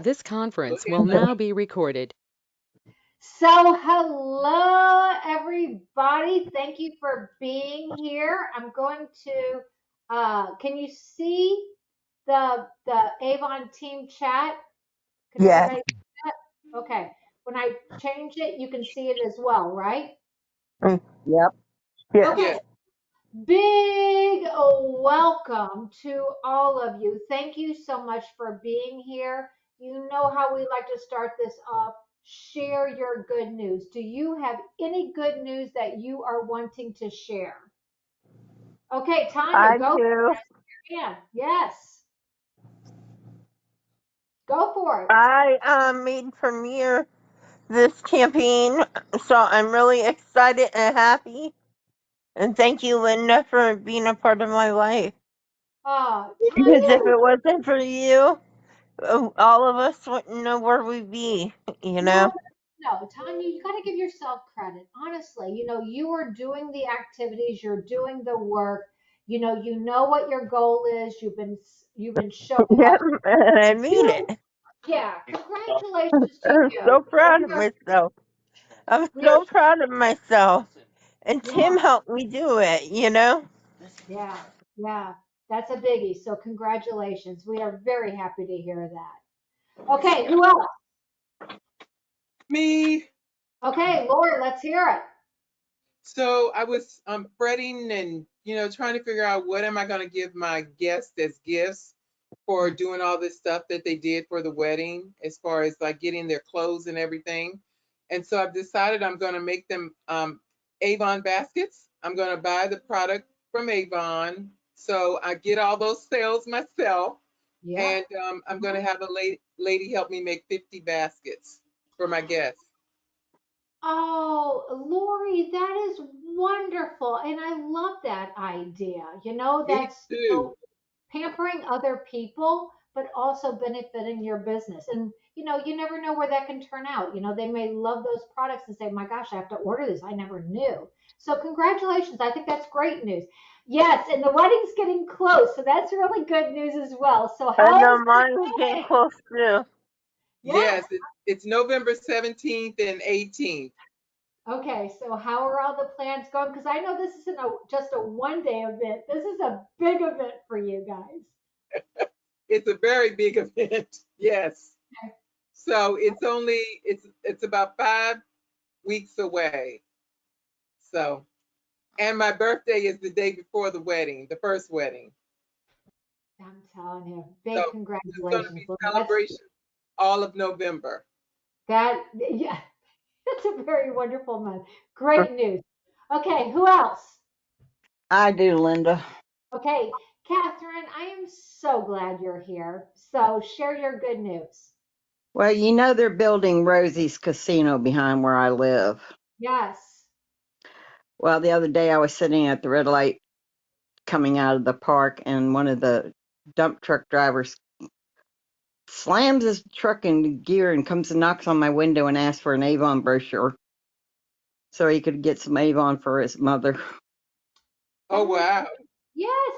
This conference will now be recorded. So, hello, everybody. Thank you for being here. I'm going to, can you see the Avon team chat? Can Yes. everybody see that? Okay. When I change it, you can see it as well, right? Yep. Yes. Okay. Yes. Big welcome to all of you. Thank you so much for being here. You know how we like to start this off. Share your good news. Do you have any good news that you are wanting to share? Okay, Tanya, I go. do. Yeah, yes, go for it. I made premiere this campaign, so I'm really excited and happy. And thank you, Linda, for being a part of my life. Because if Tanya, it wasn't for you, all of us wouldn't know where we'd be. You no, know. no, Tanya, you got to give yourself credit. Honestly, you are doing the activities, you're doing the work. You know what your goal is. You've been showing Yeah, up. and I made You, it. yeah, congratulations to I'm you. so proud of myself. I'm We are, so proud of myself. And yeah, Tim helped me do it. You know. yeah, yeah. That's a biggie. So congratulations. We are very happy to hear that. Okay, who else? Me. Okay, Lori, let's hear it. So I was fretting and trying to figure out what am I going to give my guests as gifts for doing all this stuff that they did for the wedding, as far as like getting their clothes and everything. And so I've decided I'm going to make them Avon baskets. I'm going to buy the product from Avon, so I get all those sales myself, Yep. and I'm going to have a lady help me make 50 baskets for my guests. Oh, Lori, that is wonderful. And I love that idea. Me That's, too. pampering other people, but also benefiting your business. And, you never know where that can turn out. They may love those products and say, my gosh, I have to order this. I never knew. So, congratulations. I think that's great news. Yes, and the wedding's getting close. So, that's really good news as well. So, I how know is the mine's getting wedding? close too. Yes. Yes, it's November 17th and 18th. Okay, so how are all the plans going? Because I know this isn't just a 1 day event. This is a big event for you guys. It's a very big event. Yes. So it's about 5 weeks away. So, and my birthday is the day before the wedding, the first wedding. I'm telling you, So big it's going to congratulations, be Lori. celebration all of November. Yeah, that's a very wonderful month. Great news. Okay, who else? I do, Linda. Okay, Catherine, I am so glad you're here. So share your good news. Well, they're building Rosie's Casino behind where I live. Yes. Well, the other day I was sitting at the red light coming out of the park, and one of the dump truck drivers slams his truck into gear and comes and knocks on my window and asks for an Avon brochure so he could get some Avon for his mother. Oh, That is, wow. yes.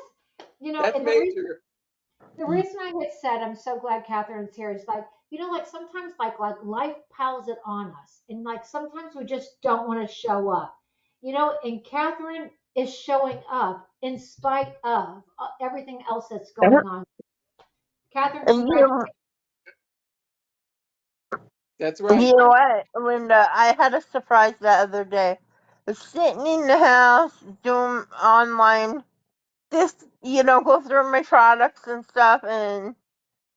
That's And the reason major. the reason I had said I'm so glad Catherine's here is like, like sometimes like life piles it on us. And like sometimes we just don't want to show up. And Catherine is showing up in spite of everything else that's going on. Catherine, And congratulations. That's you right. know what, Linda? I had a surprise the other day. I was sitting in the house doing online, just go through my products and stuff and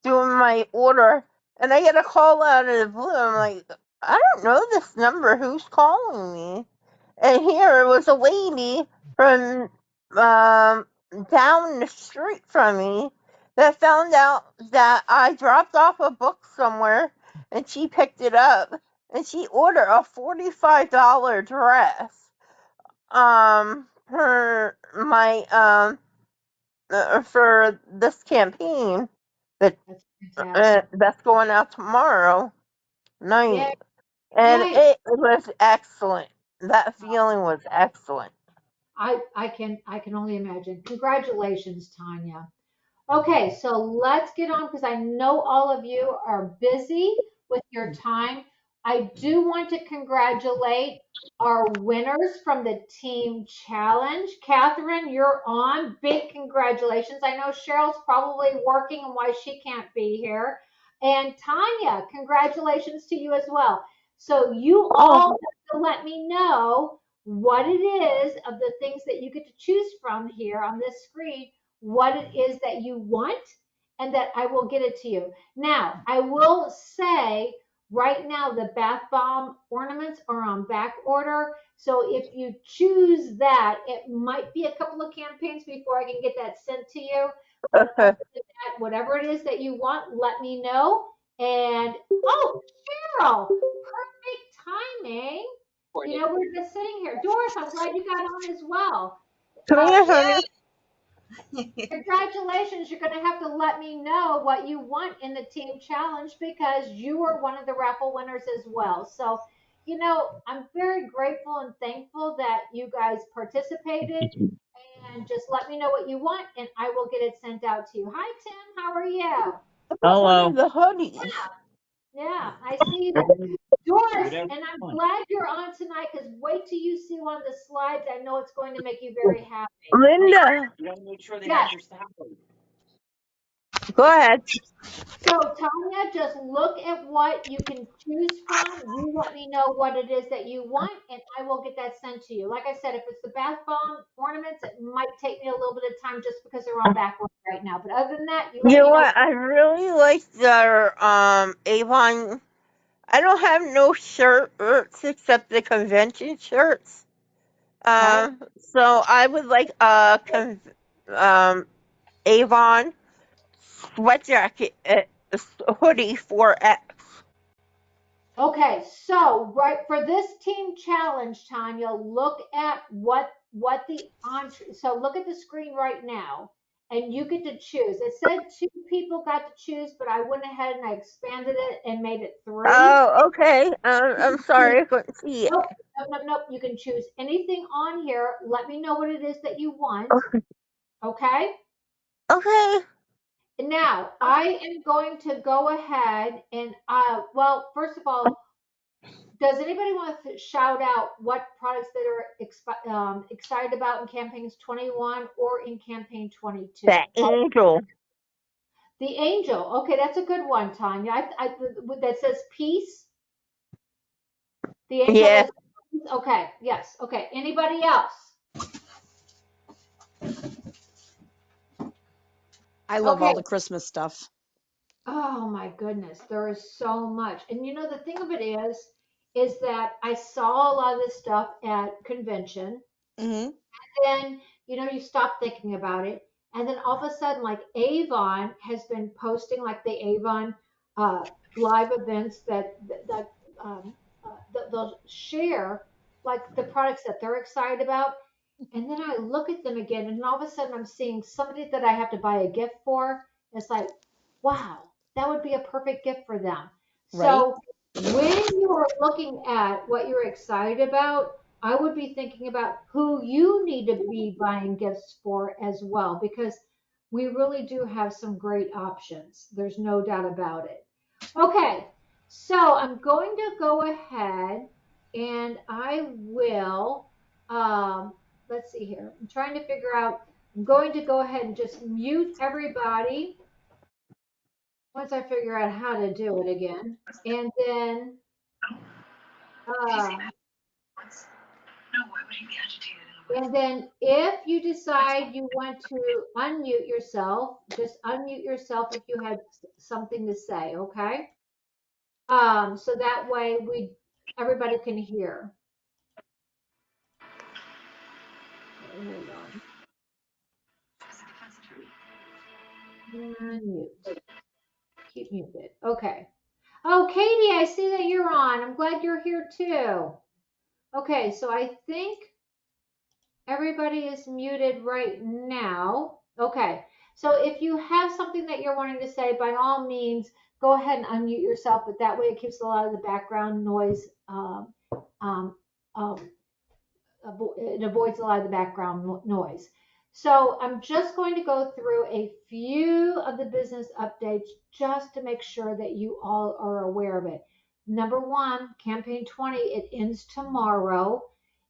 doing my order, and I get a call out of the blue. I'm like, I don't know this number. Who's calling me? And here it was a lady from um, down the street from me that found out that I dropped off a book somewhere, and she picked it up, and she ordered a $45 dress for my for this campaign that That's fantastic. that's going out tomorrow Yeah, night, and yay. it was excellent. That feeling was excellent. I can only imagine. Congratulations, Tanya. Okay, so let's get on because I know all of you are busy with your time. I do want to congratulate our winners from the team challenge. Catherine, you're on. Big congratulations. I know Cheryl's probably working and why she can't be here. And Tanya, congratulations to you as well. So you Oh, all have to let me know what it is of the things that you get to choose from here on this screen, what it is that you want, and that I will get it to you. Now, I will say right now the bath bomb ornaments are on back order. So if you choose that, it might be a couple of campaigns before I can get that sent to you. But other okay. than that, whatever it is that you want, let me know. And oh, Cheryl, perfect timing. You know, we're just sitting here. Doris, I'm glad you got on as well. Come here, honey. Congratulations. You're going to have to let me know what you want in the team challenge because you were one of the raffle winners as well. So, you know, I'm very grateful and thankful that you guys participated, and just let me know what you want and I will get it sent out to you. Hi, Tim. How are you? One of the hoodies. Yeah, I see that. Doris, and I'm glad you're on tonight because wait till you see one of the slides. I know it's going to make you very happy. Okay. Linda, Yes. go ahead. So Tanya, just look at what you can choose from. You let me know what it is that you want, and I will get that sent to you. Like I said, if it's the bath bomb ornaments, it might take me a little bit of time just because they're on back order right now. But other than that, you You let know me know. what? I really like their Avon. I don't have no shirts except the convention shirts. Right? So I would like um Avon sweat jacket, hoodie 4X. Okay, so right for this team challenge, Tanya, look at what the entree. So look at the screen right now, and you get to choose. It said two people got to choose, but I went ahead and I expanded it and made it three. Oh, okay. You I'm can choose. sorry, I couldn't see it. Nope, nope, nope, nope. You can choose anything on here. Let me know what it is that you want. Okay. Okay. Now I am going to go ahead and well, first of all, does anybody want to shout out what products that are excited about in campaigns 21 or in campaign 22? That angel. The angel. Okay, that's a good one, Tanya. That says peace. The angel Yeah. that says peace. Okay, yes. Okay. Anybody else? I love Okay. all the Christmas stuff. Oh my goodness, there is so much. And you know, the thing of it is that I saw a lot of this stuff at convention. Hmm. Then, you know, you stop thinking about it. And then all of a sudden, like Avon has been posting like the Avon uh, live events that they'll share like the products that they're excited about. And then I look at them again, and all of a sudden I'm seeing somebody that I have to buy a gift for. It's like, wow, that would be a perfect gift for them. Right? So when you are looking at what you're excited about, I would be thinking about who you need to be buying gifts for as well, because we really do have some great options. There's no doubt about it. Okay, so I'm going to go ahead and I will. Let's see here. I'm trying to figure out. I'm going to go ahead and just mute everybody once I figure out how to do it again. And then, uh, if you decide you want to unmute yourself, just unmute yourself if you had something to say, okay? So that way everybody can hear. Okay, hold on. And mute. Keep muted. Okay. Oh, Katie, I see that you're on. I'm glad you're here too. Okay, so I think everybody is muted right now. Okay, so if you have something that you're wanting to say, by all means, go ahead and unmute yourself, but that way it keeps a lot of the background noise, um, um, it avoids a lot of the background noise. So I'm just going to go through a few of the business updates just to make sure that you all are aware of it. Number one, campaign 20, it ends tomorrow.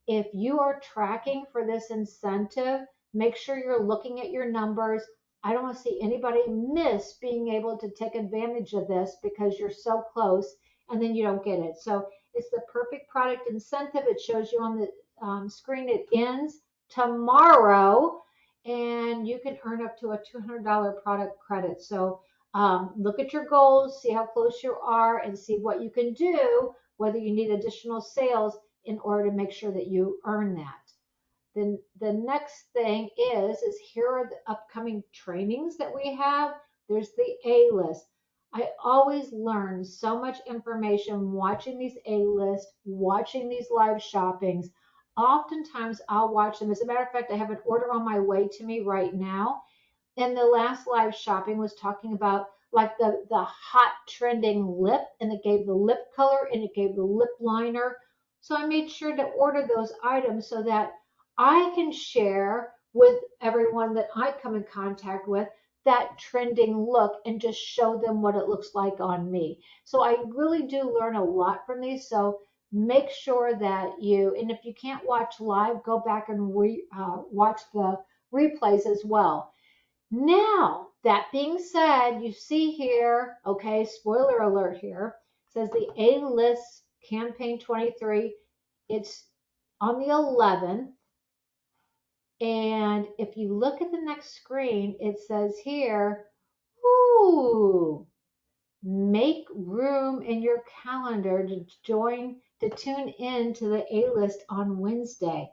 If you are tracking for this incentive, make sure you're looking at your numbers. I don't want to see anybody miss being able to take advantage of this because you're so close and then you don't get it. So it's the perfect product incentive. It shows you on the screen. It ends tomorrow and you can earn up to a $200 product credit. So look at your goals, see how close you are, and see what you can do, whether you need additional sales in order to make sure that you earn that. Then the next thing is here are the upcoming trainings that we have. There's the A list. I always learn so much information watching these A list, watching these live shoppings. Oftentimes I'll watch them. As a matter of fact, I have an order on my way to me right now, and the last live shopping was talking about like the hot trending lip, and it gave the lip color and it gave the lip liner. So I made sure to order those items so that I can share with everyone that I come in contact with that trending look and just show them what it looks like on me. So I really do learn a lot from these. So make sure that you, and if you can't watch live, go back and watch the replays as well. Now, that being said, you see here, okay, spoiler alert here, says the A list campaign 23. It's on the 11th. And if you look at the next screen, it says here, ooh, make room in your calendar to tune in to the A list on Wednesday.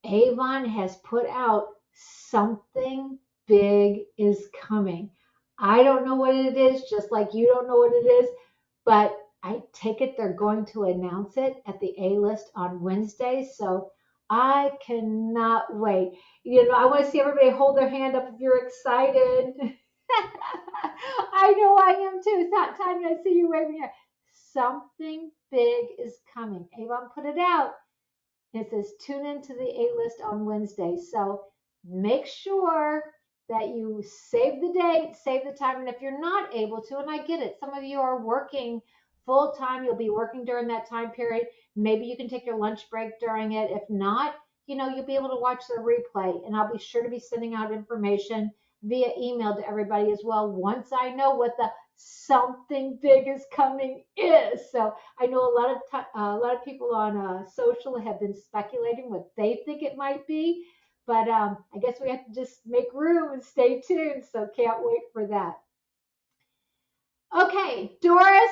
Avon has put out something big is coming. I don't know what it is, just like you don't know what it is, but I take it they're going to announce it at the A list on Wednesday. So I cannot wait. I want to see everybody hold their hand up if you're excited. I know I am too. It's not time I see you waving your. Something big is coming. Avon put it out. It says tune into the A list on Wednesday. So make sure that you save the date, save the time. And if you're not able to, and I get it, some of you are working full time, you'll be working during that time period. Maybe you can take your lunch break during it. If not, you'll be able to watch the replay. And I'll be sure to be sending out information via email to everybody as well once I know what the something big is coming is. So I know a lot of people on social have been speculating what they think it might be, but I guess we have to just make room and stay tuned. So can't wait for that. Okay, Doris,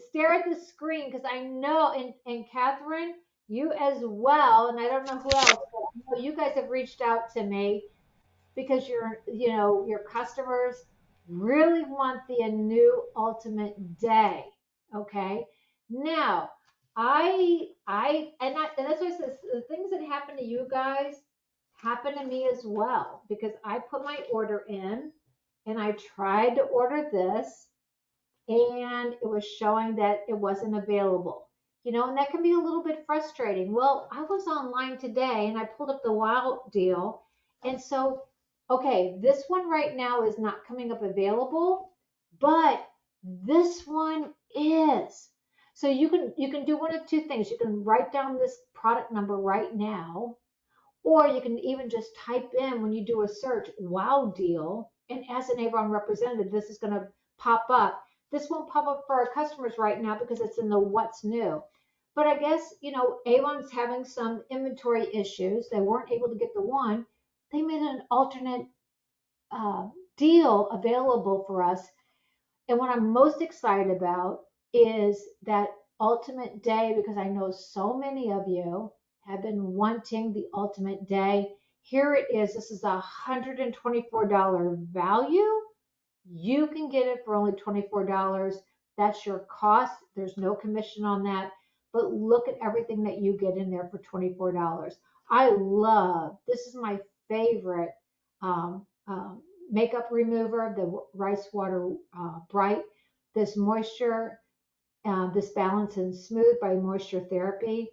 stare at the screen because I know, and Catherine, you as well, and I don't know who else, but I know you guys have reached out to me because your customers really want the new ultimate day. Okay. Now, and that's why I says the things that happen to you guys happen to me as well because I put my order in and I tried to order this and it was showing that it wasn't available. And that can be a little bit frustrating. Well, I was online today and I pulled up the Wow deal. And so, okay, this one right now is not coming up available, but this one is. So you can do one of two things. You can write down this product number right now, or you can even just type in when you do a search, Wow deal. And as an Avon representative, this is going to pop up. This won't pop up for our customers right now because it's in the what's new. But I guess, Avon's having some inventory issues. They weren't able to get the one. They made an alternate deal available for us. And what I'm most excited about is that ultimate day because I know so many of you have been wanting the ultimate day. Here it is. This is a $124 value. You can get it for only $24. That's your cost. There's no commission on that. But look at everything that you get in there for $24. I love, this is my favorite makeup remover, the Rice Water Bright. This moisture, this Balance and Smooth by Moisture Therapy.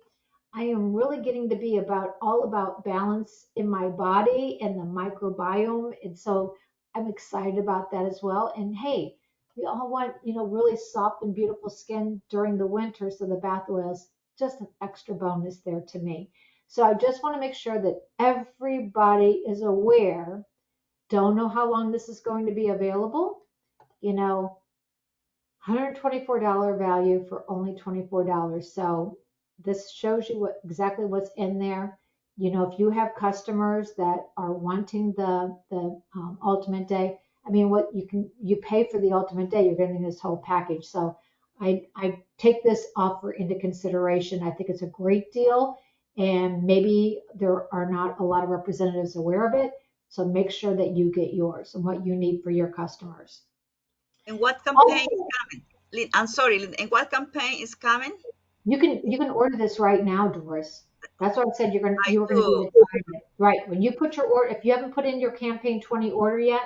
I am really getting to be all about balance in my body and the microbiome. And so I'm excited about that as well. And hey, we all want, really soft and beautiful skin during the winter. So the bath oil is just an extra bonus there to me. So I just want to make sure that everybody is aware. Don't know how long this is going to be available. You know, $124 value for only $24. So this shows you exactly what's in there. If you have customers that are wanting the ultimate day, I mean, what you pay for the ultimate day, you're getting this whole package. So I take this offer into consideration. I think it's a great deal, and maybe there are not a lot of representatives aware of it. So make sure that you get yours and what you need for your customers. And what campaign is Oh, coming? I'm sorry, Lynn, and what campaign is coming? you can order this right now, Doris. That's what I said I you were gonna be do. the target. Right. When you put your order, if you haven't put in your campaign 20 order yet,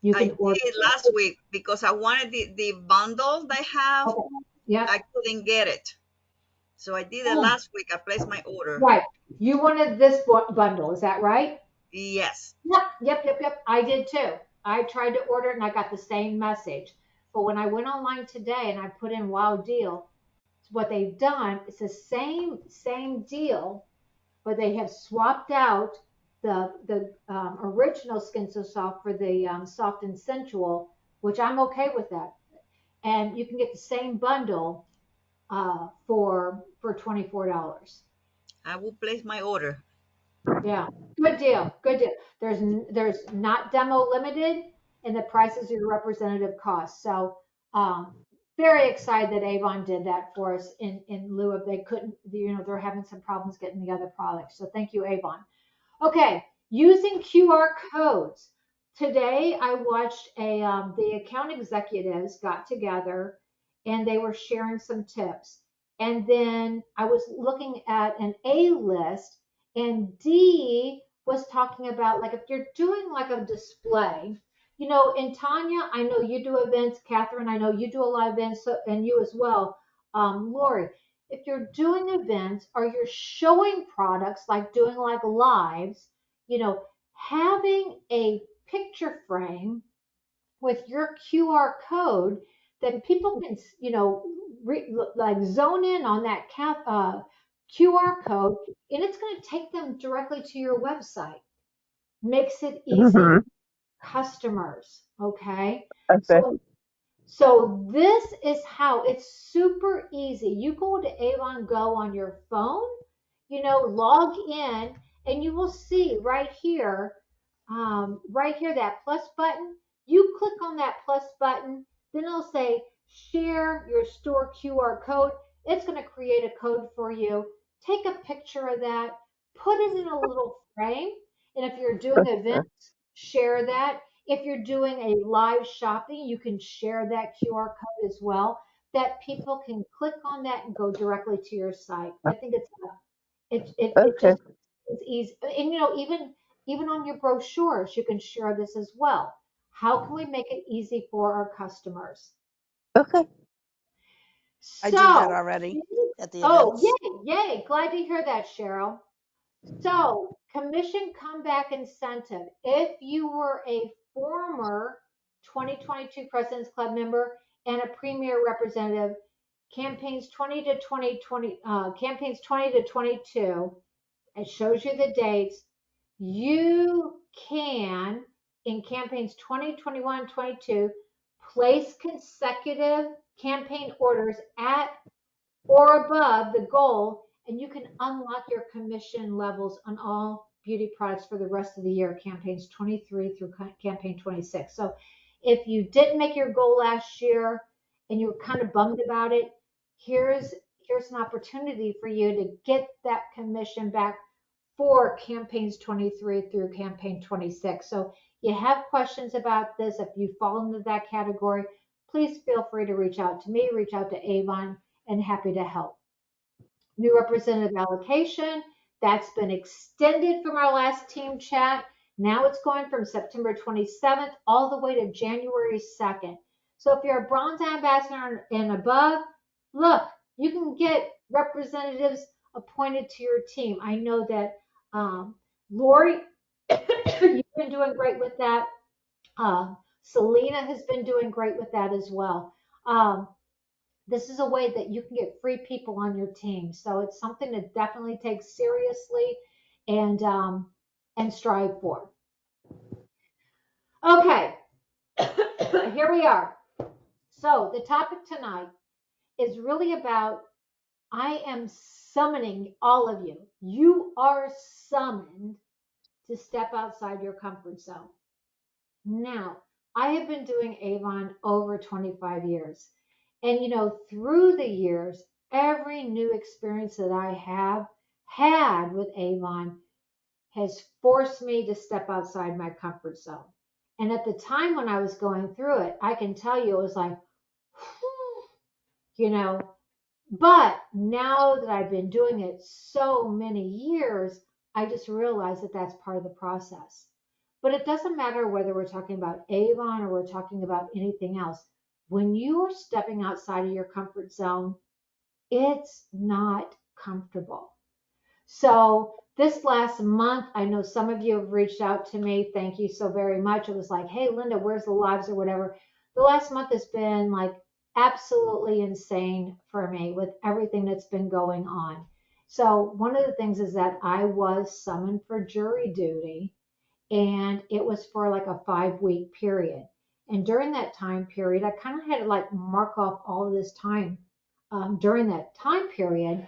you I can order did it. last week because I wanted the bundle they have. Okay. Yep. I couldn't get it. So I did it Oh, last week. I placed my order. right. You wanted this bundle, is that right? Yes. Yep. I did too. I tried to order it and I got the same message. But when I went online today and I put in wow deal, what they've done is the same deal, but they have swapped out the original Skin So Soft for the Soft and Sensual, which I'm okay with that. And you can get the same bundle for $24. I will place my order. Yeah, good deal, good deal. There's not demo limited, and the prices are your representative cost. So um, very excited that Avon did that for us in lieu of they couldn't, they're having some problems getting the other products. So thank you, Avon. Okay, using QR codes. Today I watched the account executives got together and they were sharing some tips. And then I was looking at an A list and D was talking about like if you're doing like a display, and Tanya, I know you do events, Catherine, I know you do a lot of events, so, and you as well, Lori, if you're doing events or you're showing products like doing like lives, having a picture frame with your QR code that people can, like zone in on that QR code, and it's going to take them directly to your website. Makes it easy. Mm-hmm. Customers, okay? Okay. So this is how it's super easy. You go to Avon Go on your phone, log in, and you will see right here, that plus button. You click on that plus button, then it'll say share your store QR code. It's going to create a code for you. Take a picture of that, put it in a little frame, and if you're doing events, share that. If you're doing a live shopping, you can share that QR code as well, that people can click on that and go directly to your site. I think it Okay. just is easy. And even on your brochures, you can share this as well. How can we make it easy for our customers? Okay. I do that So, already at the oh, events. yay. Glad to hear that, Cheryl. So, commission comeback incentive. If you were a former 2022 President's Club member and a premier representative, campaigns 20 to 22, it shows you the dates. You can, in campaigns 20, 21, 22, place consecutive campaign orders at or above the goal, and you can unlock your commission levels on all beauty products for the rest of the year, campaigns 23 through campaign 26. So if you didn't make your goal last year and you were kind of bummed about it, here's an opportunity for you to get that commission back for campaigns 23 through campaign 26. So you have questions about this, if you fall into that category, please feel free to reach out to me, reach out to Avon, and happy to help. New representative allocation, that's been extended from our last team chat. Now it's going from September 27th all the way to January 2nd. So if you're a bronze ambassador and above, look, you can get representatives appointed to your team. I know that Lori, you've been doing great with that. Selena has been doing great with that as well. Um, this is a way that you can get free people on your team. So it's something to definitely take seriously and strive for. Okay, here we are. So the topic tonight is really about I am summoning all of you. You are summoned to step outside your comfort zone. Now, I have been doing Avon over 25 years. And through the years, every new experience that I have had with Avon has forced me to step outside my comfort zone. And at the time when I was going through it, I can tell you it was like, you know, but now that I've been doing it so many years, I just realized that that's part of the process. But it doesn't matter whether we're talking about Avon or we're talking about anything else. When you are stepping outside of your comfort zone, it's not comfortable. So this last month, I know some of you have reached out to me. Thank you so very much. It was like, hey, Linda, where's the lives or whatever. The last month has been like absolutely insane for me with everything that's been going on. So one of the things is that I was summoned for jury duty, and it was for like a 5-week period. And during that time period, I kind of had to like mark off all of this time during that time period.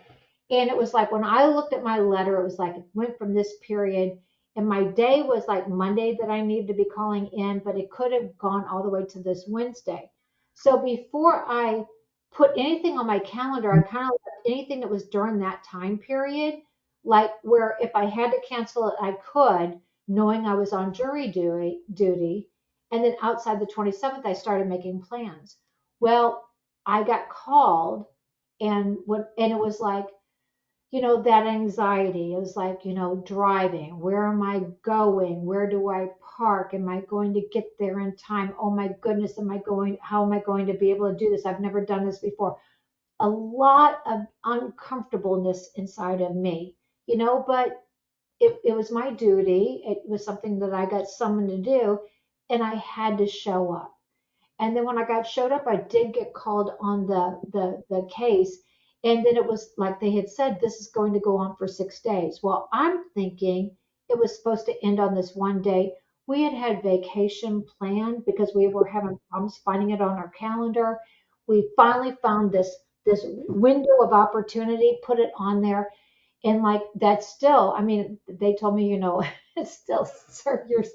And it was like when I looked at my letter, it was like it went from this period, and my day was like Monday that I needed to be calling in, but it could have gone all the way to this Wednesday. So before I put anything on my calendar, I kind of left anything that was during that time period, like where if I had to cancel it, I could, knowing I was on jury duty. And then outside the 27th, I started making plans. Well, I got called, and it was like, that anxiety. It was like, driving. Where am I going? Where do I park? Am I going to get there in time? Oh my goodness, how am I going to be able to do this? I've never done this before. A lot of uncomfortableness inside of me, but it was my duty. It was something that I got summoned to do, and I had to show up. And then when I got showed up, I did get called on the case. And then it was like they had said, this is going to go on for 6 days. Well, I'm thinking it was supposed to end on this one day. We had vacation planned because we were having problems finding it on our calendar. We finally found this window of opportunity, put it on there. And like that's still, I mean, they told me, it's still serve your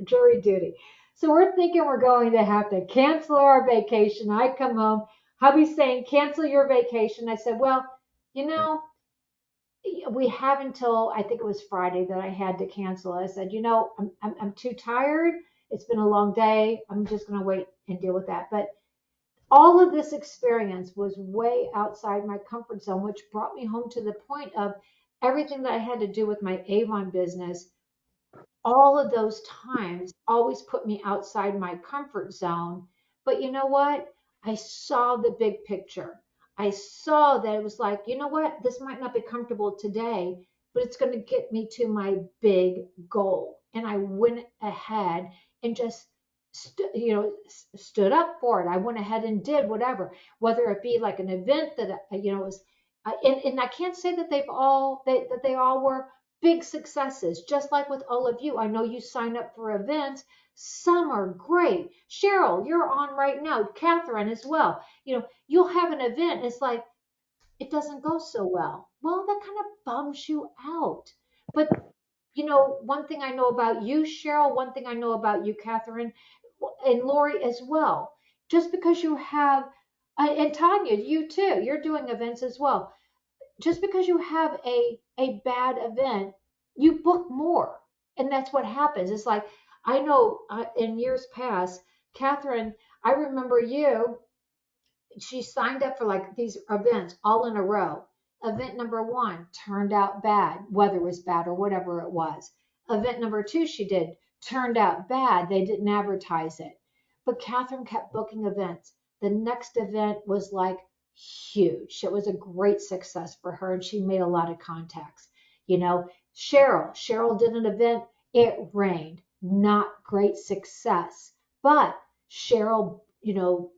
jury duty. So we're thinking we're going to have to cancel our vacation. I come home, hubby's saying, cancel your vacation. I said, well, you know, we have until I think it was Friday that I had to cancel. I said, I'm too tired. It's been a long day. I'm just going to wait and deal with that. But all of this experience was way outside my comfort zone, which brought me home to the point of everything that I had to do with my Avon business. All of those times always put me outside my comfort zone. But you know what? I saw the big picture. I saw that it was like, you know what? This might not be comfortable today, but it's going to get me to my big goal. And I went ahead and just stood up for it. I went ahead and did whatever, whether it be like an event that was, and I can't say that that they all were big successes, just like with all of you. I know you sign up for events. Some are great. Cheryl, you're on right now. Catherine as well. You'll have an event. It's like it doesn't go so well. Well, that kind of bums you out. But one thing I know about you, Cheryl, one thing I know about you, Catherine, and Lori as well. Just because you have, and Tanya, you too, you're doing events as well. Just because you have a bad event, you book more, and that's what happens. It's like I know in years past, Catherine, I remember you. She signed up for like these events all in a row. Event number one turned out bad, weather was bad or whatever it was. Event number two she did turned out bad. They didn't advertise it. But Catherine kept booking events. The next event was like huge. It was a great success for her, and she made a lot of contacts. You know, Cheryl did an event. It rained, not great success, but Cheryl,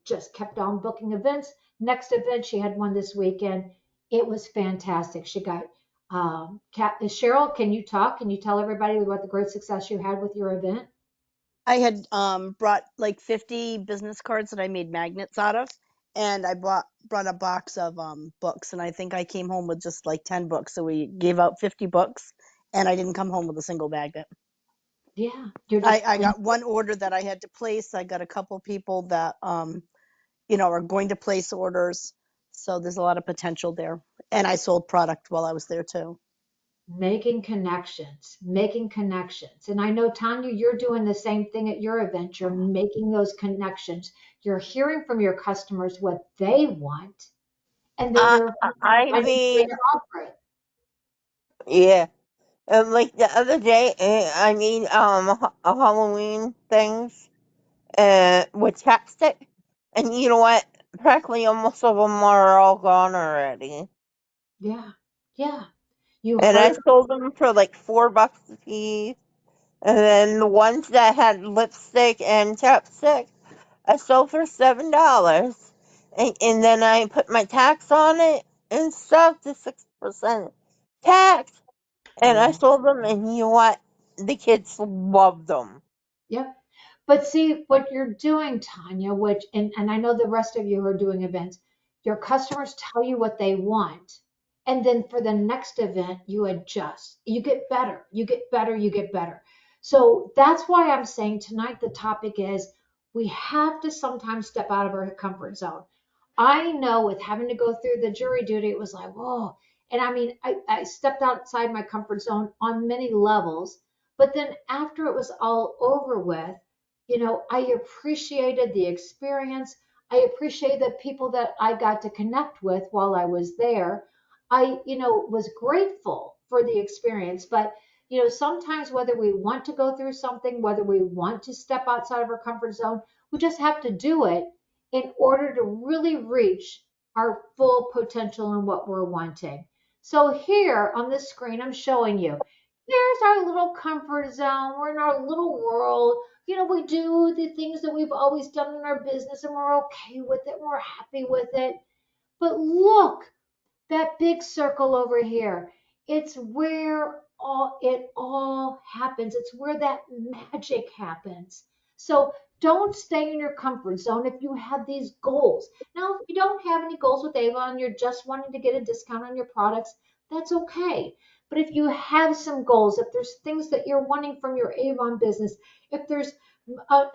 just kept on booking events. Next event, she had one this weekend. It was fantastic. She got Cheryl, can you talk? Can you tell everybody what the great success you had with your event? I had brought like 50 business cards that I made magnets out of, and I brought a box of books, and I think I came home with just like 10 books. So we gave out 50 books, and I didn't come home with a single magnet. Yeah, you're I, just I got one order that I had to place. I got a couple people that are going to place orders. So there's a lot of potential there. And I sold product while I was there too. making connections. And I know, Tanya, you're doing the same thing at your event. You're making those connections. You're hearing from your customers what they want, and then I you're I finding a way made to offer it. yeah. Like the other day, I made a Halloween things with chapstick, and you know what? Practically almost of them are all gone already. Yeah, yeah. You And I heard, sold them for like $4 a piece. And then the ones that had lipstick and chapstick, I sold for $7. And then I put my tax on it and stuff to 6% tax. And I yeah, sold them, and you know what? The kids loved them. yep. But see what you're doing, Tanya, which, and I know the rest of you are doing events, your customers tell you what they want. And then for the next event, you adjust. You get better, you get better, you get better. So that's why I'm saying tonight the topic is we have to sometimes step out of our comfort zone. I know with having to go through the jury duty, it was like, whoa. And I mean, I stepped outside my comfort zone on many levels. But then after it was all over with, I appreciated the experience. I appreciated the people that I got to connect with while I was there. I, was grateful for the experience. But, sometimes whether we want to go through something, whether we want to step outside of our comfort zone, we just have to do it in order to really reach our full potential and what we're wanting. So here on the screen, I'm showing you, here's our little comfort zone. We're in our little world. We do the things that we've always done in our business and we're okay with it. We're happy with it. But look, that big circle over here, it's where it all happens. It's where that magic happens. So don't stay in your comfort zone if you have these goals. Now, if you don't have any goals with Avon, you're just wanting to get a discount on your products, that's okay. But if you have some goals, if there's things that you're wanting from your Avon business, if there's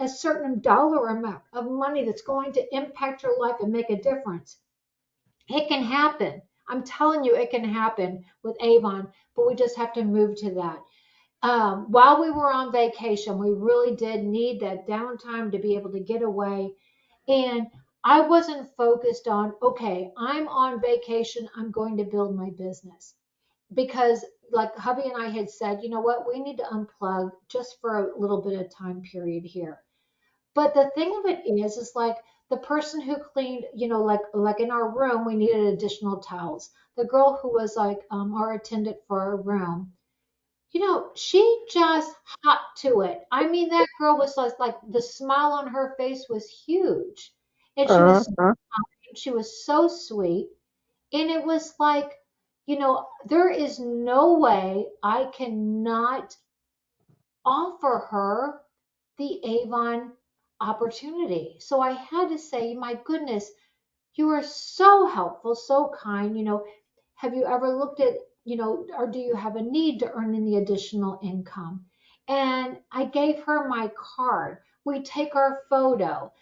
a certain dollar amount of money that's going to impact your life and make a difference, it can happen. I'm telling you, it can happen with Avon, but we just have to move to that. While we were on vacation, we really did need that downtime to be able to get away. And I wasn't focused on, okay, I'm on vacation, I'm going to build my business. Because, like hubby and I had said, you know what, we need to unplug just for a little bit of time period here. But the thing of it is like the person who cleaned, like in our room, we needed additional towels. The girl who was like our attendant for our room, she just hopped to it. I mean, that girl was like the smile on her face was huge, and Uh-huh. she was so sweet, and it was like, there is no way I cannot offer her the Avon opportunity. So I had to say, my goodness, you are so helpful, so kind. Have you ever looked at, or do you have a need to earn any additional income? And I gave her my card. We take our photo.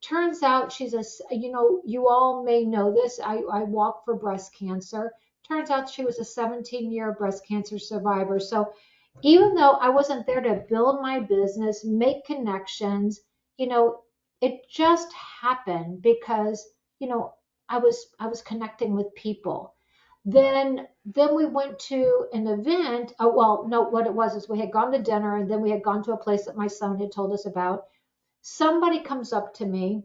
Turns out she's you all may know this. I walk for breast cancer. Turns out she was a 17-year breast cancer survivor. So even though I wasn't there to build my business, make connections, you know, it just happened because, I was connecting with people. Then we went to an event. Oh, well, no, what it was is we had gone to dinner and then we had gone to a place that my son had told us about. Somebody comes up to me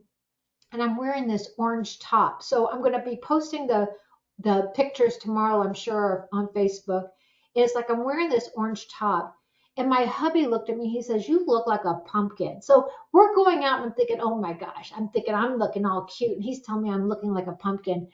and I'm wearing this orange top. So I'm going to be posting the pictures tomorrow, I'm sure, on Facebook. It's like I'm wearing this orange top. And my hubby looked at me. He says, "You look like a pumpkin." So we're going out, and I'm thinking, "Oh my gosh," I'm thinking I'm looking all cute. And he's telling me I'm looking like a pumpkin.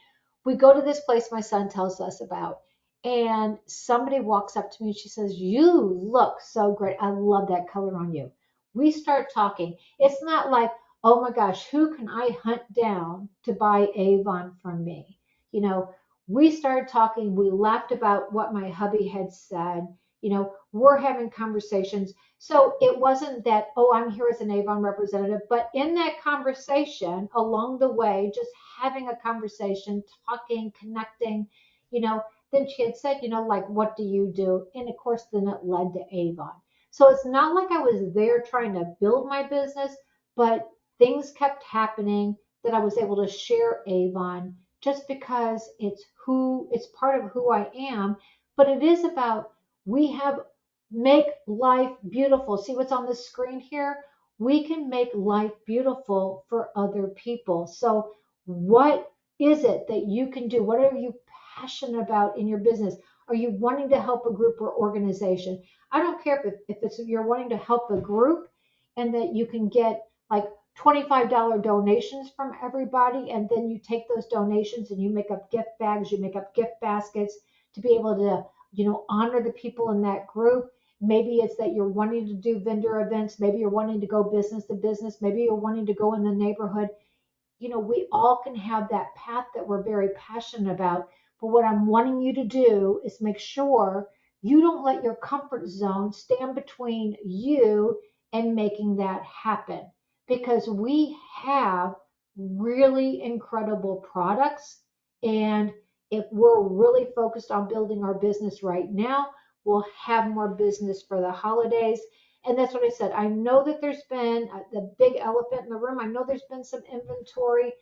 We go to this place my son tells us about. And somebody walks up to me and she says, "You look so great. I love that color on you." We start talking. It's not like, "Oh my gosh, who can I hunt down to buy Avon from me?" You know, we started talking. We laughed about what my hubby had said. We're having conversations. So it wasn't that, "Oh, I'm here as an Avon representative," but in that conversation along the way, just having a conversation, talking, connecting, you know, then she had said, like, "What do you do?" And of course, then it led to Avon. So it's not like I was there trying to build my business, but things kept happening that I was able to share Avon just because it's part of who I am. But it is about, we have make life beautiful. See what's on the screen here? We can make life beautiful for other people. So what is it that you can do? What are you passionate about in your business? Are you wanting to help a group or organization? I don't care if it's you're wanting to help a group and that you can get like $25 donations from everybody, and then you take those donations and you make up gift bags, you make up gift baskets to be able to, honor the people in that group. Maybe it's that you're wanting to do vendor events, maybe you're wanting to go business to business, maybe you're wanting to go in the neighborhood. We all can have that path that we're very passionate about. But what I'm wanting you to do is make sure you don't let your comfort zone stand between you and making that happen. Because we have really incredible products. And if we're really focused on building our business right now, we'll have more business for the holidays. And that's what I said. I know that there's been the big elephant in the room. I know there's been some inventory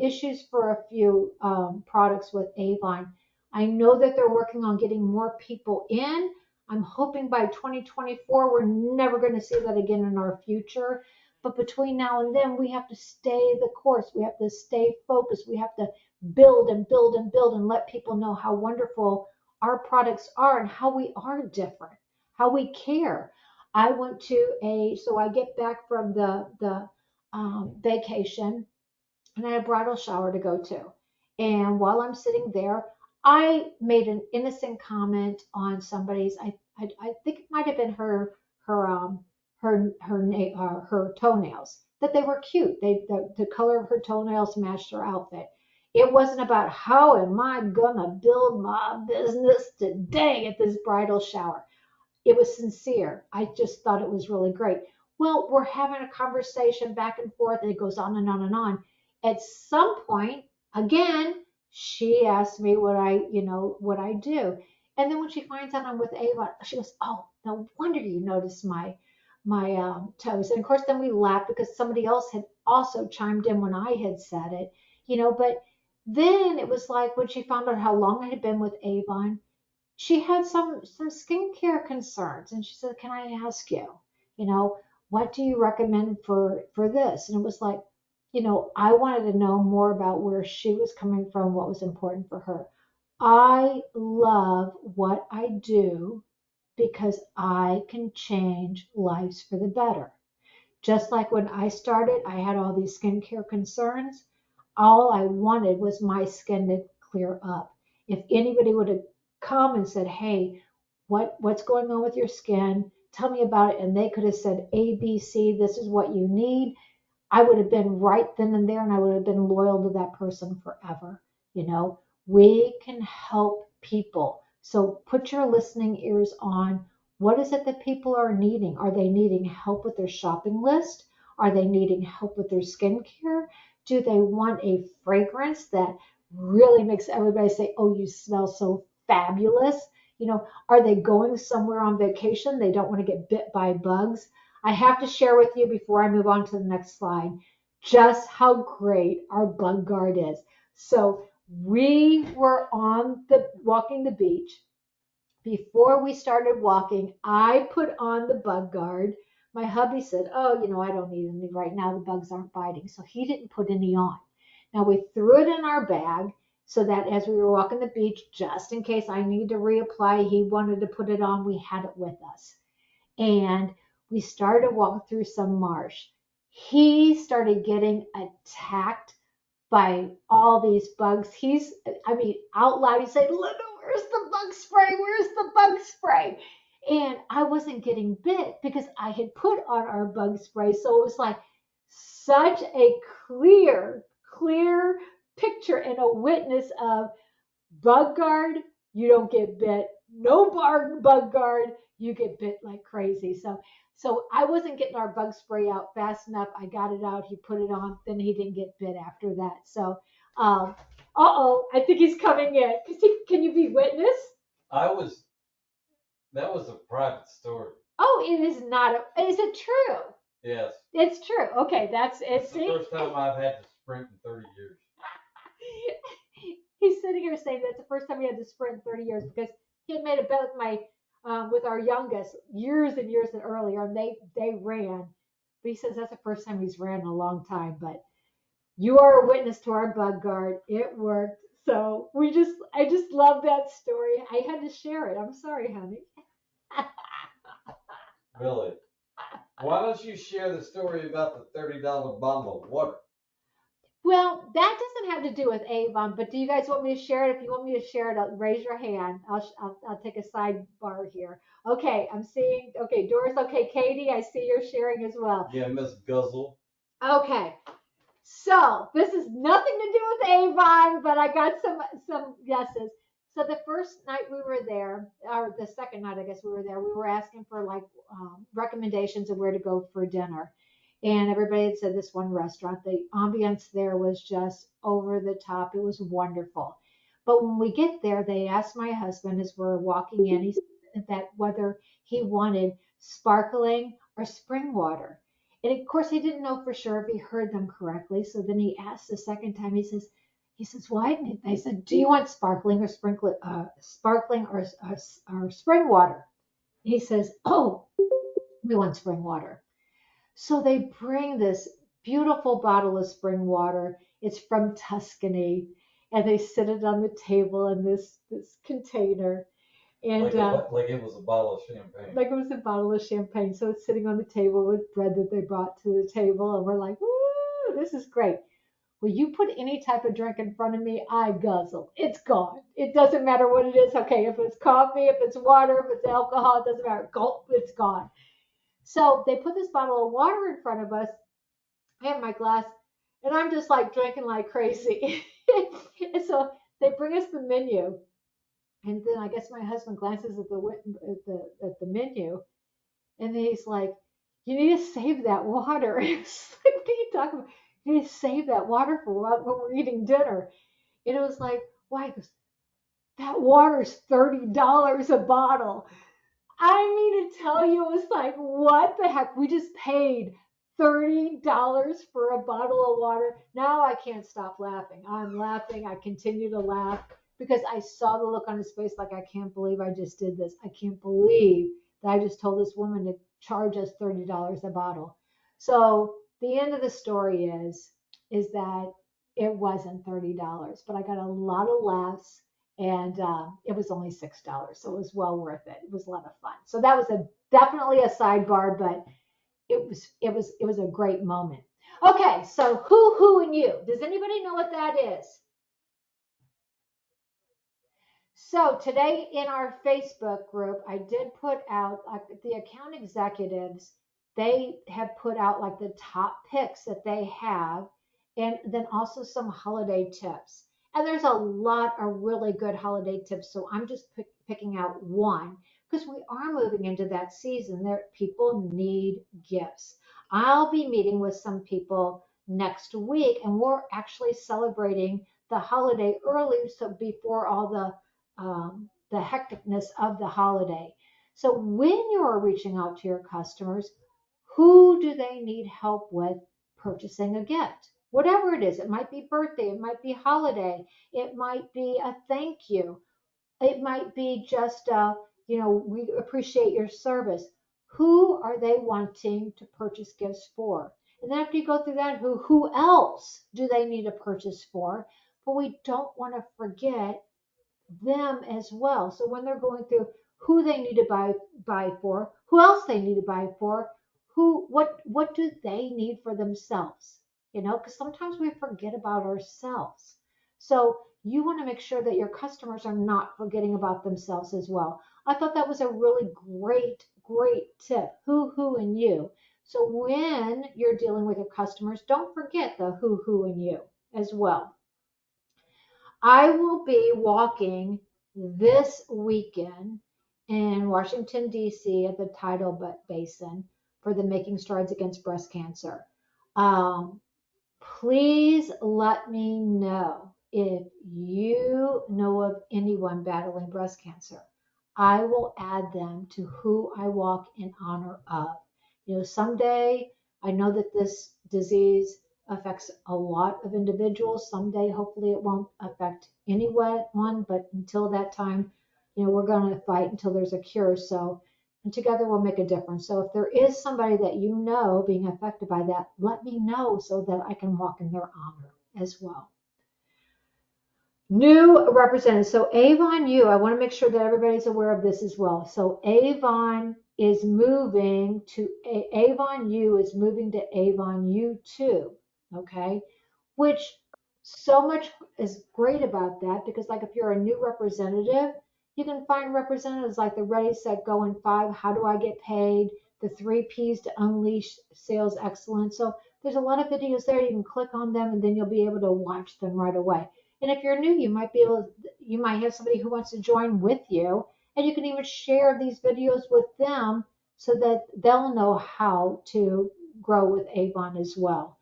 issues for a few products with Avon. I know that they're working on getting more people in. I'm hoping by 2024, we're never going to see that again in our future. But between now and then, we have to stay the course. We have to stay focused. We have to build and build and build and let people know how wonderful our products are and how we are different, how we care. I went to so I get back from the vacation, and I had a bridal shower to go to. And while I'm sitting there, I made an innocent comment on somebody's. I think it might have been her her toenails, that they were cute. The color of her toenails matched her outfit. It wasn't about how am I gonna build my business today at this bridal shower. It was sincere. I just thought it was really great. Well, we're having a conversation back and forth, and it goes on and on and on. At some point, again, she asked me what I do. And then when she finds out I'm with Ava, she goes, "Oh, no wonder you noticed my toes." And of course, then we laughed because somebody else had also chimed in when I had said it. But then it was like when she found out how long I had been with Avon, she had some skincare concerns, and she said, "Can I ask you, you know what do you recommend for this?" And it was like, I wanted to know more about where she was coming from, what was important for her. I love what I do because I can change lives for the better. Just like when I started, I had all these skincare concerns. All I wanted was my skin to clear up. If anybody would have come and said, "Hey, what's going on with your skin? Tell me about it," and they could have said A, B, C, this is what you need, I would have been right then and there, and I would have been loyal to that person forever. You know, we can help people. So put your listening ears on. What is it that people are needing? Are they needing help with their shopping list? Are they needing help with their skincare? Do they want a fragrance that really makes everybody say, "Oh, you smell so fabulous"? Are they going somewhere on vacation? They don't want to get bit by bugs. I have to share with you before I move on to the next slide just how great our bug guard is. So we were on the walking the beach. Before we started walking, I put on the bug guard. My hubby said, oh, I don't need any right now. The bugs aren't biting. So he didn't put any on. Now we threw it in our bag so that as we were walking the beach, just in case I need to reapply, he wanted to put it on, we had it with us. And we started walking through some marsh. He started getting attacked by all these bugs. Out loud, he's saying, Linda, where's the bug spray? Where's the bug spray? And I wasn't getting bit because I had put on our bug spray. So it was like such a clear picture and a witness of bug guard, you don't get bit. No bug guard, you get bit like crazy. So I wasn't getting our bug spray out fast enough. I got it out. He put it on. Then he didn't get bit after that. So, I think he's coming in. Can you be witness? I was, that was a private story. Oh, it is not. Is it true? Yes. It's true. Okay, It's the first time I've had to sprint in 30 years. He's sitting here saying that's the first time he had to sprint in 30 years because he had made a bet with our youngest years and years earlier, and they ran. But he says that's the first time he's ran in a long time. But you are a witness to our bug guard. It worked. So I just love that story. I had to share it. I'm sorry, honey. Really? Why don't you share the story about the $30 bottle of water? Well, that doesn't have to do with Avon, but do you guys want me to share it? If you want me to share it, raise your hand. I'll take a sidebar here. Okay, I'm seeing. Okay, Doris. Okay, Katie, I see you're sharing as well. Yeah, Miss Guzzle. Okay, so this is nothing to do with Avon, but I got some guesses. So the first night we were there, or the second night I guess we were there, we were asking for like recommendations of where to go for dinner. And everybody had said this one restaurant. The ambiance there was just over the top. It was wonderful. But when we get there, they asked my husband as we're walking in, he said that whether he wanted sparkling or spring water. And of course, he didn't know for sure if he heard them correctly. So then he asked the second time. He says, why? And they said, do you want sparkling or spring water? He says, oh, we want spring water. So they bring this beautiful bottle of spring water. It's from Tuscany, and they sit it on the table in this container, and like it was a bottle of champagne. like it was a bottle of champagne. So it's sitting on the table with bread that they brought to the table, and we're like, "Woo, this is great." Well, you put any type of drink in front of me, I guzzle. It's gone. It doesn't matter what it is. Okay, if it's coffee, if it's water, if it's alcohol, it doesn't matter. Gulp, it's gone. So they put this bottle of water in front of us. I have my glass, and I'm just like drinking like crazy. And so they bring us the menu, and then I guess my husband glances at the menu, and he's like, "You need to save that water." It's like, what are you talking about? You need to save that water for when we're eating dinner. And it was like, why? He goes, that water's $30 a bottle. I mean to tell you, it was like, what the heck? We just paid $30 for a bottle of water. Now I can't stop laughing. I'm laughing. I continue to laugh because I saw the look on his face like, I can't believe I just did this. I can't believe that I just told this woman to charge us $30 a bottle. So the end of the story is that it wasn't $30, but I got a lot of laughs, and it was only $6, so it was well worth it. It was a lot of fun. So that was definitely a sidebar, but it was a great moment. Okay, so who and you. Does anybody know what that is? So today in our Facebook group, I did put out the account executives. They have put out like the top picks that they have, and then also some holiday tips. And there's a lot of really good holiday tips. So I'm just picking out one because we are moving into that season. There, people need gifts. I'll be meeting with some people next week, and we're actually celebrating the holiday early, so before all the hecticness of the holiday. So when you're reaching out to your customers, who do they need help with purchasing a gift? Whatever it is, it might be birthday, it might be holiday, it might be a thank you, it might be just, we appreciate your service. Who are they wanting to purchase gifts for? And then after you go through that, who else do they need to purchase for? But we don't want to forget them as well. So when they're going through who they need to buy for, who else they need to buy for, what do they need for themselves? Because sometimes we forget about ourselves. So you want to make sure that your customers are not forgetting about themselves as well. I thought that was a really great tip. Who, and you. So when you're dealing with your customers, don't forget the who, and you as well. I will be walking this weekend in Washington, D.C. at the Tidal Basin for the Making Strides Against Breast Cancer. Please let me know if you know of anyone battling breast cancer. I will add them to who I walk in honor of. Someday I know that this disease affects a lot of individuals. Someday, hopefully, it won't affect anyone, but until that time, we're going to fight until there's a cure. So, and together we'll make a difference. So if there is somebody that you know being affected by that, let me know so that I can walk in their honor as well. New representatives. So Avon U, I want to make sure that everybody's aware of this as well. So Avon U is moving to Avon U2, okay? Which so much is great about that because like if you're a new representative, you can find representatives like the Ready, Set, Go and 5, How Do I Get Paid, the 3 Ps to Unleash Sales Excellence. So there's a lot of videos there. You can click on them and then you'll be able to watch them right away. And if you're new, you might have somebody who wants to join with you, and you can even share these videos with them so that they'll know how to grow with Avon as well.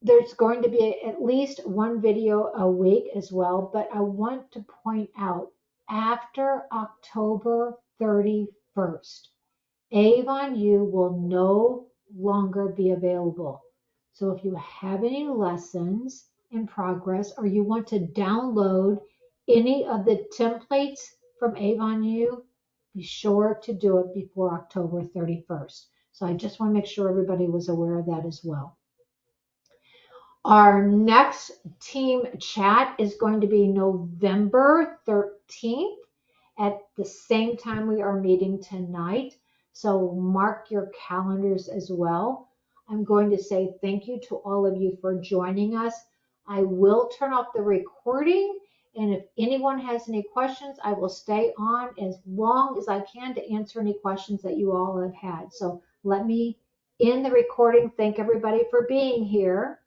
There's going to be at least one video a week as well, but I want to point out after October 31st, Avon U will no longer be available. So if you have any lessons in progress or you want to download any of the templates from Avon U, be sure to do it before October 31st. So I just want to make sure everybody was aware of that as well. Our next team chat is going to be November 13th at the same time we are meeting tonight. So mark your calendars as well. I'm going to say thank you to all of you for joining us. I will turn off the recording, and if anyone has any questions, I will stay on as long as I can to answer any questions that you all have had. So let me end the recording. Thank everybody for being here.